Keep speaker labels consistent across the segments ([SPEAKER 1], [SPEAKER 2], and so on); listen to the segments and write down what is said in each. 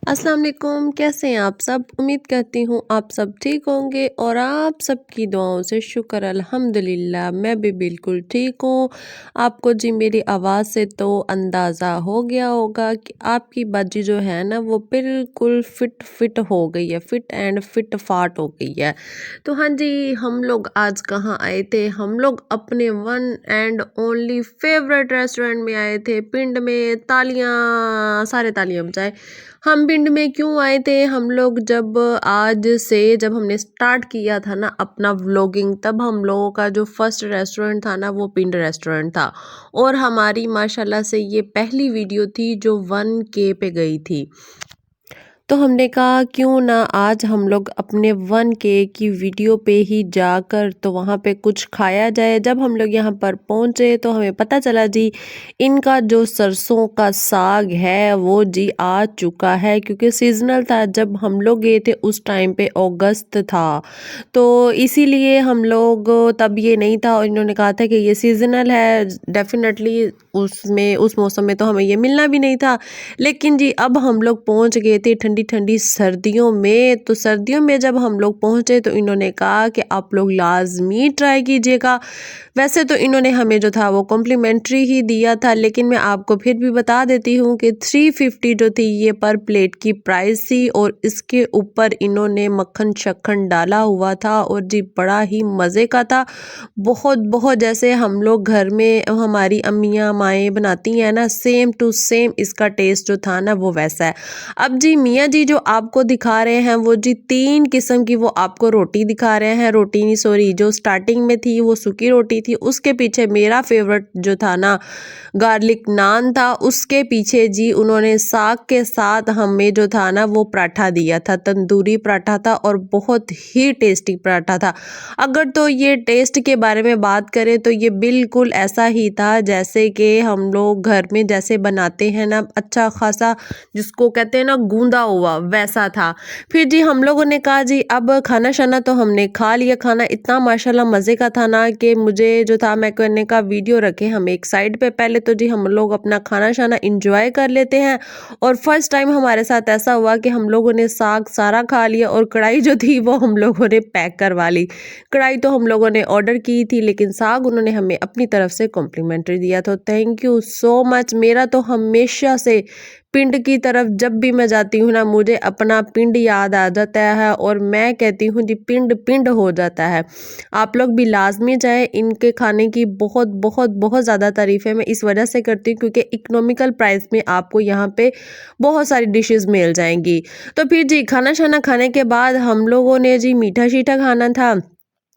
[SPEAKER 1] अस्सलाम वालेकुम, कैसे हैं आप सब। उम्मीद करती हूँ आप सब ठीक होंगे और आप सबकी दुआओं से शुक्र अल्हम्दुलिल्लाह मैं भी बिल्कुल ठीक हूँ। आपको जी मेरी आवाज़ से तो अंदाज़ा हो गया होगा कि आपकी बाजी जो है ना वो बिल्कुल फिट हो गई है, फिट एंड फिट फाट हो गई है। तो हाँ जी, हम लोग आज कहाँ आए थे? हम लोग अपने one and only favourite restaurant में आए थे। पिंड में तालियां, सारे तालियां बजाए। हम पिंड में क्यों आए थे? हम लोग जब हमने स्टार्ट किया था ना अपना व्लॉगिंग, तब हम लोगों का जो फर्स्ट रेस्टोरेंट था ना वो पिंड रेस्टोरेंट था। और हमारी माशाल्लाह से ये पहली वीडियो थी जो 1K पे गई थी। तो हमने कहा क्यों ना आज हम लोग अपने 1K की वीडियो पे ही जाकर तो वहाँ पे कुछ खाया जाए। जब हम लोग यहाँ पर पहुँचे तो हमें पता चला जी इनका जो सरसों का साग है वो जी आ चुका है, क्योंकि सीजनल था। जब हम लोग गए थे उस टाइम पे अगस्त था, तो इसीलिए हम लोग तब ये नहीं था और इन्होंने कहा था कि ये सीजनल है। डेफिनेटली उस मौसम में तो हमें ये मिलना भी नहीं था। लेकिन जी अब हम लोग पहुंच गए थे ठंडी ठंडी सर्दियों में। तो सर्दियों में जब हम लोग पहुंचे तो इन्होंने कहा कि आप लोग लाजमी ट्राई कीजिएगा। वैसे तो इन्होंने हमें जो था वो कॉम्प्लीमेंट्री ही दिया था, लेकिन मैं आपको फिर भी बता देती हूँ कि 350 जो थी ये पर प्लेट की प्राइस थी, और इसके ऊपर इन्होंने मक्खन शक्खन डाला हुआ था और जी बड़ा ही मज़े का था। बहुत बहुत जैसे हम लोग घर में हमारी अम्मियाँ माएँ बनाती हैं ना, सेम टू सेम इसका टेस्ट जो था ना वो वैसा है। अब जी मियाँ जी जो आपको दिखा रहे हैं वो जी 3 किस्म की वो आपको रोटी दिखा रहे हैं। रोटी नहीं, सॉरी, जो स्टार्टिंग में थी वो सूखी रोटी थी। उसके पीछे मेरा फेवरेट जो था ना गार्लिक नान था। उसके पीछे जी उन्होंने साग के साथ हमें जो था ना वो पराठा दिया था, तंदूरी पराठा था और बहुत ही टेस्टी पराठा था। अगर तो ये टेस्ट के बारे में बात करें तो ये बिल्कुल ऐसा ही था जैसे कि हम लोग घर में जैसे बनाते हैं ना, अच्छा खासा जिसको कहते हैं ना गूंदा हुआ, वैसा था। फिर जी हम लोगों ने कहा जी अब खाना शाना तो हमने खा लिया। खाना इतना माशाल्लाह मज़े का था ना कि मुझे जो था मैं कहने का वीडियो रखे हम एक साइड पे। पहले तो जी हम लोग अपना खाना शाना इंजॉय कर लेते हैं, और फर्स्ट टाइम हमारे साथ ऐसा हुआ कि हम लोगों ने साग सारा खा लिया और कढ़ाई जो थी वो हम लोगों ने पैक करवा ली। कढ़ाई तो हम लोगों ने ऑर्डर की थी, लेकिन साग उन्होंने हमें अपनी तरफ से कॉम्प्लीमेंट्री दिया। तो थैंक यू सो मच। मेरा तो हमेशा से पिंड की तरफ जब भी मैं जाती हूँ ना मुझे अपना पिंड याद आ जाता है, और मैं कहती हूँ जी पिंड पिंड हो जाता है। आप लोग भी लाजमी जाएं। इनके खाने की बहुत बहुत बहुत ज़्यादा तारीफ़ है मैं इस वजह से करती हूँ क्योंकि इकोनॉमिकल प्राइस में आपको यहाँ पे बहुत सारी डिशेस मिल जाएंगी। तो फिर जी खाना शाना खाने के बाद हम लोगों ने जी मीठा शीठा खाना था,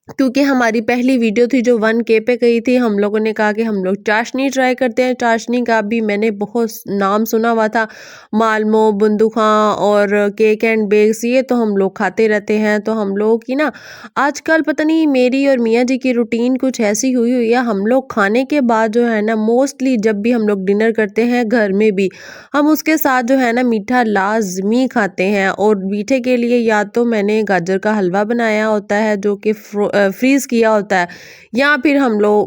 [SPEAKER 1] क्योंकि हमारी पहली वीडियो थी जो 1K पे गई थी। हम लोगों ने कहा कि हम लोग चाशनी ट्राई करते हैं। चाशनी का भी मैंने बहुत नाम सुना हुआ था, मालमो, बुंदुखा और केक एंड बेक्स, ये तो हम लोग खाते रहते हैं। तो हम लोगों की ना आजकल पता नहीं मेरी और मियाँ जी की रूटीन कुछ ऐसी हुई हुई है। हम लोग खाने के बाद जो है ना मोस्टली जब भी हम लोग डिनर करते हैं घर में भी, हम उसके साथ जो है ना मीठा लाजमी खाते हैं। और मीठे के लिए या तो मैंने गाजर का हलवा बनाया होता है जो कि फ्रीज़ किया होता है, या फिर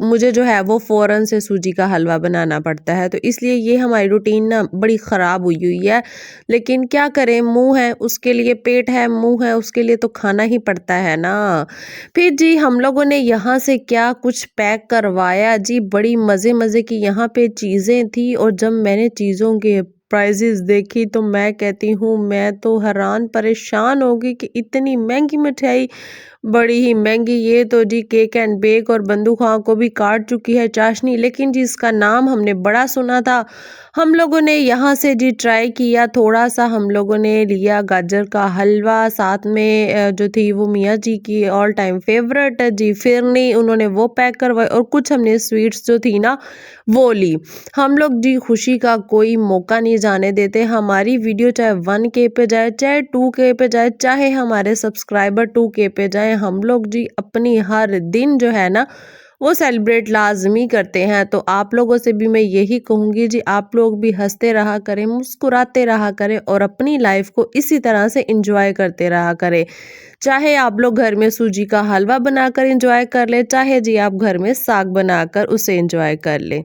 [SPEAKER 1] मुझे जो है वो फ़ौरन से सूजी का हलवा बनाना पड़ता है। तो इसलिए ये हमारी रूटीन ना बड़ी ख़राब हुई हुई है, लेकिन क्या करें, मुँह है उसके लिए, पेट है, मुँह है उसके लिए, तो खाना ही पड़ता है ना। फिर जी हम लोगों ने यहाँ से क्या कुछ पैक करवाया जी, बड़ी मज़े मज़े की यहाँ पे चीज़ें थी। और जब मैंने चीज़ों के प्राइजेस देखी तो मैं कहती हूँ मैं तो हैरान परेशान हो गई कि इतनी महंगी मिठाई, बड़ी ही महंगी। ये तो जी केक एंड बेक और बंदूक को भी काट चुकी है चाशनी, लेकिन जी इसका नाम हमने बड़ा सुना था। हम लोगों ने यहाँ से जी ट्राई किया थोड़ा सा। हम लोगों ने लिया गाजर का हलवा, साथ में जो थी वो मियाँ जी की ऑल टाइम फेवरेट जी फिरनी, उन्होंने वो पैक करवाई, और कुछ हमने स्वीट्स जो थी ना वो ली। हम लोग जी खुशी का कोई मौका नहीं जाने देते। हमारी वीडियो चाहे 1K पे जाए, चाहे 2K पे जाए, चाहे हमारे सब्सक्राइबर 2K पे जाए, हम लोग जी अपनी हर दिन जो है ना वो सेलिब्रेट लाजमी करते हैं। तो आप लोगों से भी मैं यही कहूँगी जी आप लोग भी हंसते रहा करें, मुस्कुराते रहा करें और अपनी लाइफ को इसी तरह से इंजॉय करते रहा करें। चाहे आप लोग घर में सूजी का हलवा बनाकर इंजॉय कर ले, चाहे जी आप घर में साग बनाकर उसे इंजॉय कर ले।